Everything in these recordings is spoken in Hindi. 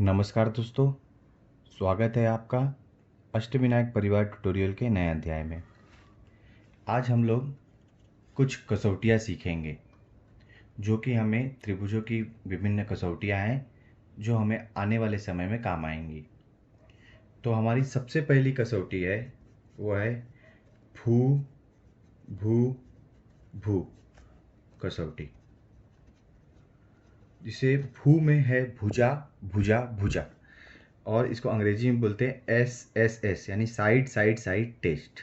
नमस्कार दोस्तों, स्वागत है आपका अष्टविनायक परिवार ट्यूटोरियल के नए अध्याय में। आज हम लोग कुछ कसौटियाँ सीखेंगे जो कि हमें त्रिभुजों की विभिन्न कसौटियाँ हैं जो हमें आने वाले समय में काम आएंगी। तो हमारी सबसे पहली कसौटी है वो है भू भू भू कसौटी, जिसे भू में है भुजा भुजा भुजा, और इसको अंग्रेजी में बोलते हैं SSS यानी साइड साइड साइड टेस्ट।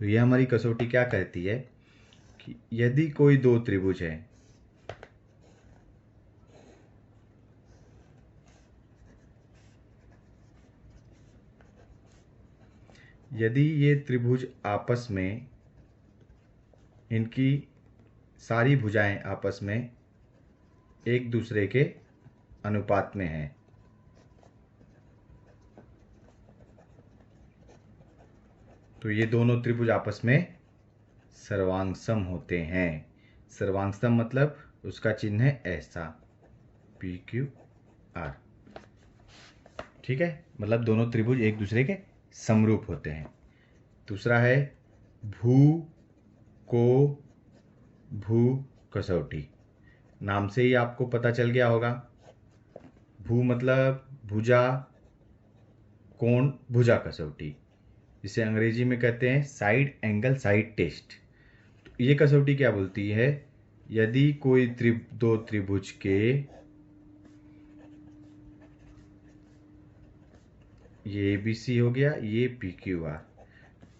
तो ये हमारी कसौटी क्या कहती है कि यदि कोई दो त्रिभुज है, यदि ये त्रिभुज आपस में, इनकी सारी भुजाएं आपस में एक दूसरे के अनुपात में हैं, तो ये दोनों त्रिभुज आपस में सर्वांगसम होते हैं। सर्वांगसम मतलब उसका चिन्ह है ऐसा PQR। ठीक है, मतलब दोनों त्रिभुज एक दूसरे के समरूप होते हैं। दूसरा है भू को भू कसौटी। नाम से ही आपको पता चल गया होगा, भू मतलब भुजा कोण भुजा कसौटी, जिसे अंग्रेजी में कहते हैं साइड एंगल साइड टेस्ट। तो ये कसौटी क्या बोलती है, यदि कोई दो त्रिभुज के, ये ABC हो गया, ये PQR,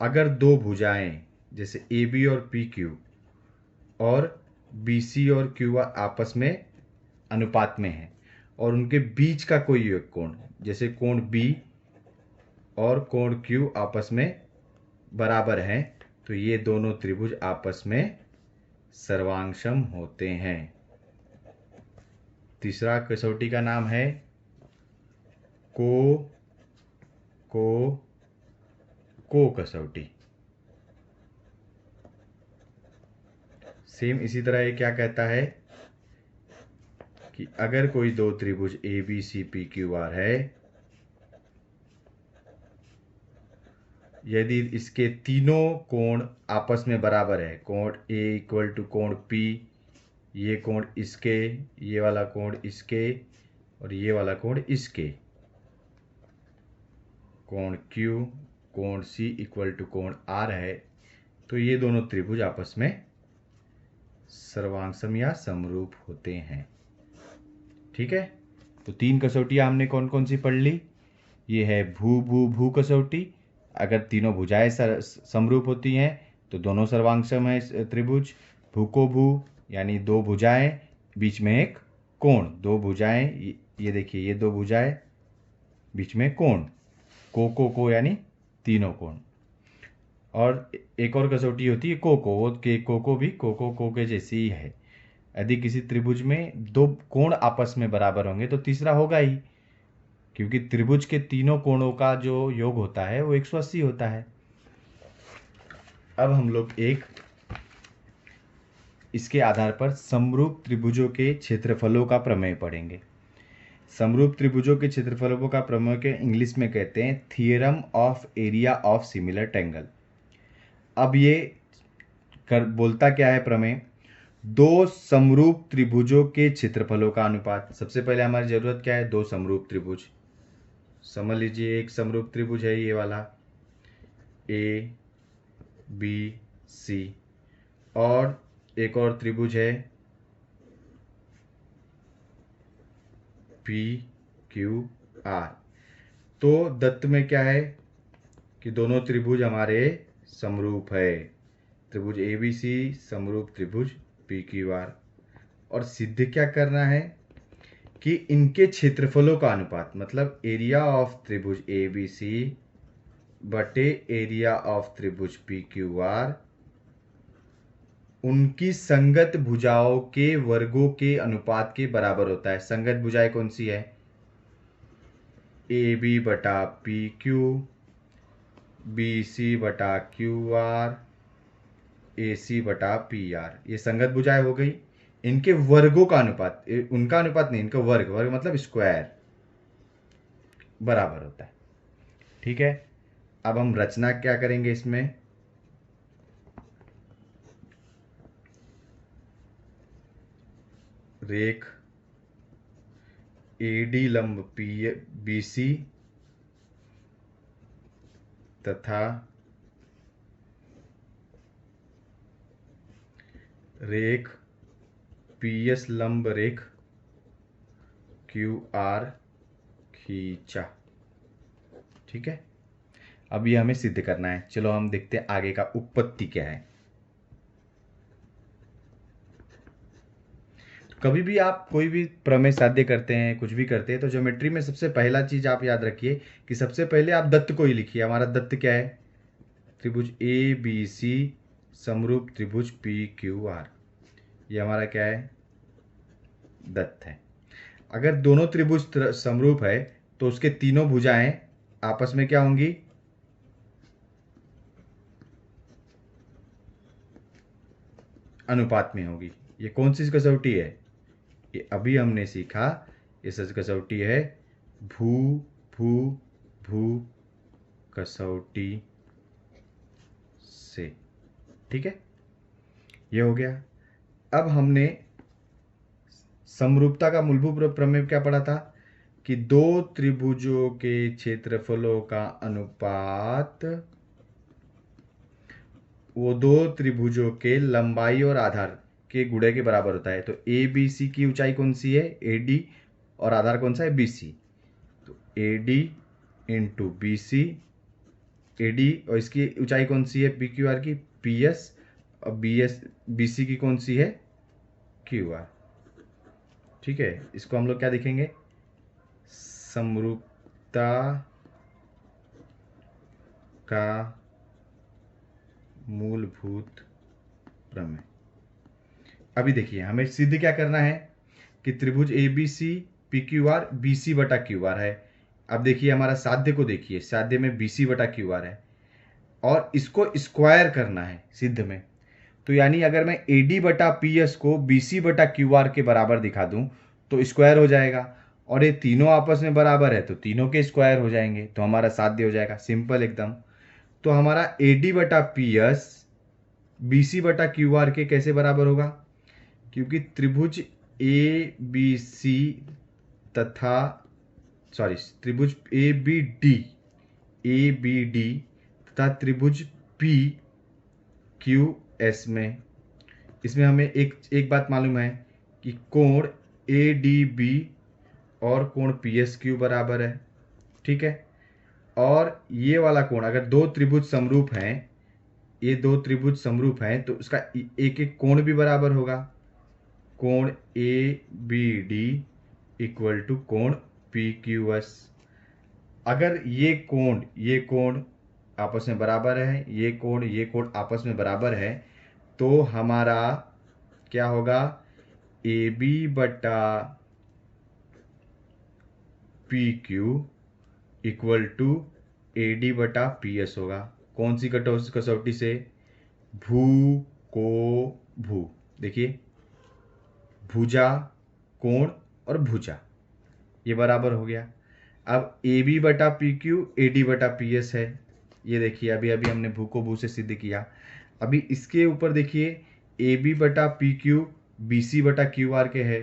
अगर दो भुजाएं जैसे AB और PQ और BC और QR आपस में अनुपात में है और उनके बीच का कोई एक कोण जैसे कोण B और कोण Q आपस में बराबर है, तो ये दोनों त्रिभुज आपस में सर्वांगसम होते हैं। तीसरा कसौटी का नाम है को को को कसौटी। सेम इसी तरह ये क्या कहता है कि अगर कोई दो त्रिभुज ABCPQR है, यदि इसके तीनों कोण आपस में बराबर है, कोण A इक्वल टू कोण P, ये कोण इसके, ये वाला कोण इसके और ये वाला कोण इसके, कोण Q कोण C इक्वल टू कोण R है, तो ये दोनों त्रिभुज आपस में सर्वांगसम या समरूप होते हैं। ठीक है, तो तीन कसौटियां हमने कौन कौन सी पढ़ ली। ये है भू भू भू कसौटी, अगर तीनों भुजाएं समरूप होती हैं तो दोनों सर्वांगसम है त्रिभुज। भू को भू यानी दो भुजाएं, बीच में एक कोण, दो भुजाएं, ये देखिए ये दो भुजाएं, बीच में कोण। को यानी तीनों कोण। और एक और कसौटी होती है वो को भी को के जैसी ही है। यदि किसी त्रिभुज में दो कोण आपस में बराबर होंगे तो तीसरा होगा ही, क्योंकि त्रिभुज के तीनों कोणों का जो योग होता है वो 180 होता है। अब हम लोग एक इसके आधार पर समरूप त्रिभुजों के क्षेत्रफलों का प्रमेय पढ़ेंगे। समरूप त्रिभुजों के क्षेत्रफलों का प्रमेय के इंग्लिश में कहते हैं theorem of area of similar triangle. अब ये बोलता क्या है प्रमेय, दो समरूप त्रिभुजों के क्षेत्रफलों का अनुपात। सबसे पहले हमारी जरूरत क्या है, दो समरूप त्रिभुज। समझ लीजिए एक समरूप त्रिभुज है ये वाला ABC, और एक और त्रिभुज है PQR। तो दत्त में क्या है कि दोनों त्रिभुज हमारे समरूप है, त्रिभुज ABC समरूप त्रिभुज PQR। और सिद्ध क्या करना है कि इनके क्षेत्रफलों का अनुपात, मतलब एरिया ऑफ त्रिभुज ABC बटे एरिया ऑफ त्रिभुज PQR, उनकी संगत भुजाओं के वर्गों के अनुपात के बराबर होता है। संगत भुजाएं कौन सी है, AB बटा PQ, BC बटा QR, AC बटा PR, ये संगत भुजाएं हो गई। इनके वर्गों का अनुपात, उनका अनुपात नहीं, इनका वर्ग, वर्ग मतलब स्क्वायर, बराबर होता है। ठीक है, अब हम रचना क्या करेंगे इसमें, रेख एडी लंब बीसी तथा रेख पीएस लंब रेख क्यू आर खींचा। ठीक है, अब ये हमें सिद्ध करना है। चलो हम देखते हैं आगे का उत्पत्ति क्या है। कभी भी आप कोई भी प्रमेय साध्य करते हैं, कुछ भी करते हैं, तो ज्योमेट्री में सबसे पहला चीज आप याद रखिए कि सबसे पहले आप दत्त को ही लिखिए। हमारा दत्त क्या है, त्रिभुज ए बी सी समरूप त्रिभुज पी क्यू आर, ये हमारा क्या है, दत्त है। अगर दोनों त्रिभुज समरूप है तो उसके तीनों भुजाएं आपस में क्या होंगी, अनुपात में होगी। ये कौन सी कसौटी है, ये अभी हमने सीखा, ये सच कसौटी है भू भू भू कसौटी से। ठीक है, ये हो गया। अब हमने समरूपता का मूलभूत प्रमेय क्या पढ़ा था कि दो त्रिभुजों के क्षेत्रफलों का अनुपात वो दो त्रिभुजों के लंबाई और आधार के गुणे के बराबर होता है। तो ए बी सी की ऊंचाई कौन सी है, ए डी, और आधार कौन सा है, बी सी। तो A D into B C, A D और इसकी ऊंचाई कौन सी है, पी क्यू आर की, पी एस, और बी एस बी सी की कौन सी है, क्यू आर। ठीक है, इसको हम लोग क्या देखेंगे, समरूपता का मूलभूत प्रमेय। अभी देखिए हमें सिद्ध क्या करना है कि त्रिभुज A B C P Q R B C बटा क्यू आर है। अब देखिए हमारा साध्य को देखिए, साध्य में बी सी बटा क्यू आर है और इसको स्क्वायर करना है सिद्ध में। तो यानी अगर मैं ए डी बटा पी एस को बी सी बटा क्यू आर के बराबर दिखा दूं तो स्क्वायर हो जाएगा, और ये तीनों आपस में बराबर है तो तीनों के स्क्वायर हो जाएंगे, तो हमारा साध्य हो जाएगा, सिंपल एकदम। तो हमारा ए डी बटा पी एस बी सी बटा क्यू आर के कैसे बराबर होगा, क्योंकि त्रिभुज ए बी सी तथा त्रिभुज ए बी डी तथा त्रिभुज पी क्यू एस में, इसमें हमें एक बात मालूम है कि कोण ए डी बी और कोण पी एस क्यू बराबर है। ठीक है, और ये वाला कोण अगर दो त्रिभुज समरूप हैं, ये दो त्रिभुज समरूप हैं तो उसका एक एक कोण भी बराबर होगा। कोण A B D equal to कोण पी क्यू एस। अगर ये कोण आपस में बराबर है, ये कोण आपस में बराबर है, तो हमारा क्या होगा, ए बी बटा P Q equal to A D बटा पी एस होगा। कौन सी कसौटी से, भू को भू, देखिए भुजा कोण और भुजा, ये बराबर हो गया। अब ए बी बटा पी क्यू ए डी बटा पी एस है, ये देखिए अभी अभी हमने भू को भू से सिद्ध किया। अभी इसके ऊपर देखिए ए बी बटा पी क्यू बी सी बटा क्यू आर के है।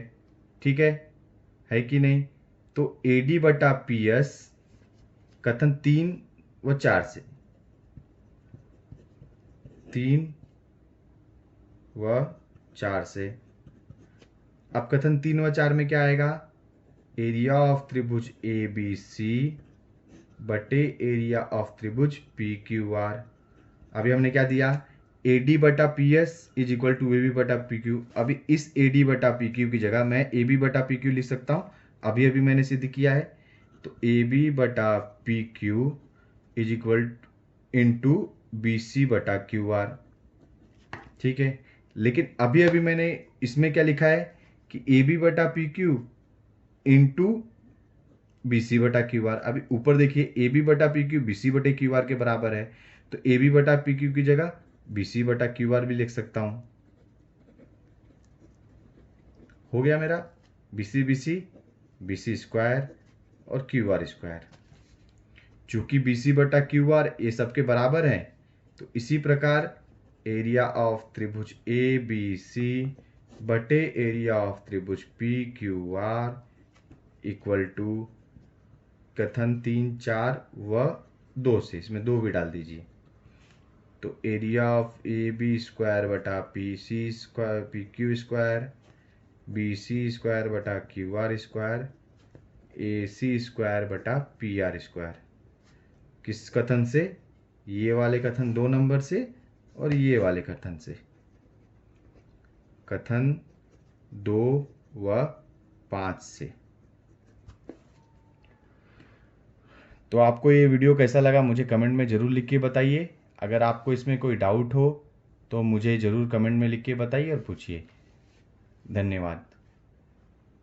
ठीक है कि नहीं, तो ए डी बटा पी एस कथन 3 व 4 से, 3 व 4 से। अब कथन 3 व 4 में क्या आएगा, एरिया ऑफ त्रिभुज ए बी सी बटे एरिया ऑफ त्रिभुज पी क्यू आर। अभी हमने क्या दिया, ए डी बटा P S is equal to A B बटा पी क्यू। अभी इस ए डी बटा पी क्यू की जगह मैं ए बी बटा पी क्यू लिख सकता हूँ, अभी अभी मैंने सिद्ध किया है। तो ए बी बटा P Q is equal into B C बटा क्यू आर। ठीक है, लेकिन अभी अभी मैंने इसमें क्या लिखा है कि ए बी बटा P Q into B C बटा क्यू आर। अभी ऊपर देखिए ए बी बटा पी क्यू बी सी बटे क्यू आर के बराबर है, तो ए बी बटा पी क्यू की जगह बी सी बटा क्यू आर भी लिख सकता हूं। हो गया मेरा बी सी स्क्वायर और क्यू आर स्क्वायर। चूंकि BC बटा QR ये सबके बराबर है, तो इसी प्रकार एरिया ऑफ त्रिभुज ABC बटे एरिया ऑफ त्रिभुज PQR इक्वल टू कथन 3, 4 व 2 से, इसमें 2 भी डाल दीजिए। तो एरिया ऑफ AB स्क्वायर बटा PC square PQ square BC square बटा QR स्क्वायर AC स्क्वायर बटा PR स्क्वायर, किस कथन से? ये वाले कथन 2 नंबर से और ये वाले कथन से, कथन 2 व 5 से। तो आपको ये वीडियो कैसा लगा मुझे कमेंट में ज़रूर लिख के बताइए। अगर आपको इसमें कोई डाउट हो तो मुझे ज़रूर कमेंट में लिख के बताइए और पूछिए। धन्यवाद।